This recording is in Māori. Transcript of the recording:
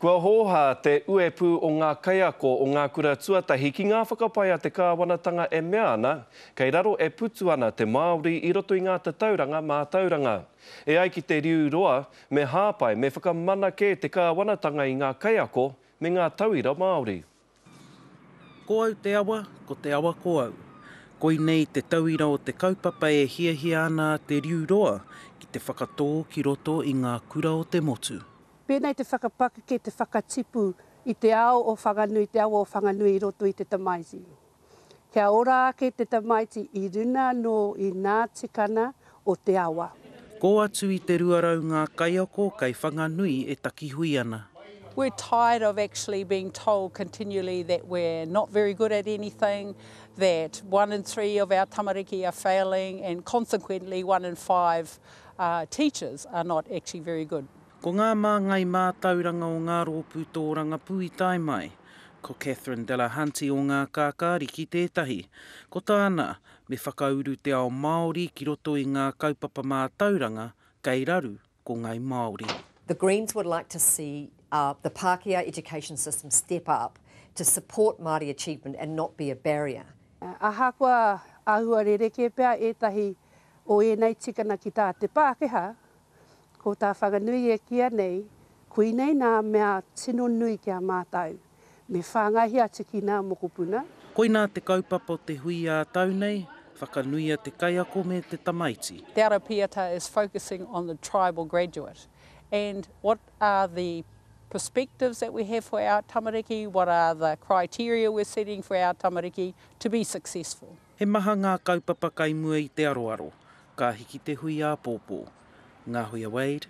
Kua hoha te uepu o ngā kaiako o ngā kura tuatahi ki ngā whakapai a te kāwanatanga e mea ana, kei raro e putu ana te Māori i roto i ngā tatauranga mā tauranga. E ai ki te riu roa, me hāpai me whakamana ke te kāwanatanga i ngā kaiako me ngā tauira Māori. Ko au te awa, ko te awa ko au. Koi nei te tauira o te kaupapa e hiahia ana te riu roa ki te whakatō ki roto i ngā kura o te motu. Pēnei te whakapaka ke te whakatipu i te ao o whanganui, te ao o whanganui i roto i te tamaiti. Kia ora ake te tamaiti i runa no i nā tikana o te awa. Ko atu i te ruarau ngā kaiako kei whanganui e takihui ana. We're tired of actually being told continually that we're not very good at anything, that 1 in 3 of our tamariki are failing, and consequently 1 in 5 teachers are not actually very good. Ko ngā māngai mātauranga o ngā rōpū tō rangapū i tai mai, ko Catherine Delahanty o ngā kākāri ki tētahi, ko tāna me whakauru te ao Māori ki roto i ngā kaupapa mātauranga kei raru ko ngai Māori. The Greens would like to see the Pākehā education system step up to support Māori achievement and not be a barrier. Aha kua ahua rereke pea etahi o e nei tikana ki tā te Pākehā, ko tā whanganui e kia nei, kui nei nā mea tino nui kia mātau, me whāngahi atu ki nā mokopuna. Koina te kaupapa o te hui a tau nei, whakanuia te kaiako me te tamaiti. Te Arapiata is focusing on the tribal graduate and what are the perspectives that we have for our tamariki, what are the criteria we're setting for our tamariki to be successful. He maha ngā kaupapa kai mua i te aroaro, ka hiki te hui a pōpō. Ngā Hoia Wade,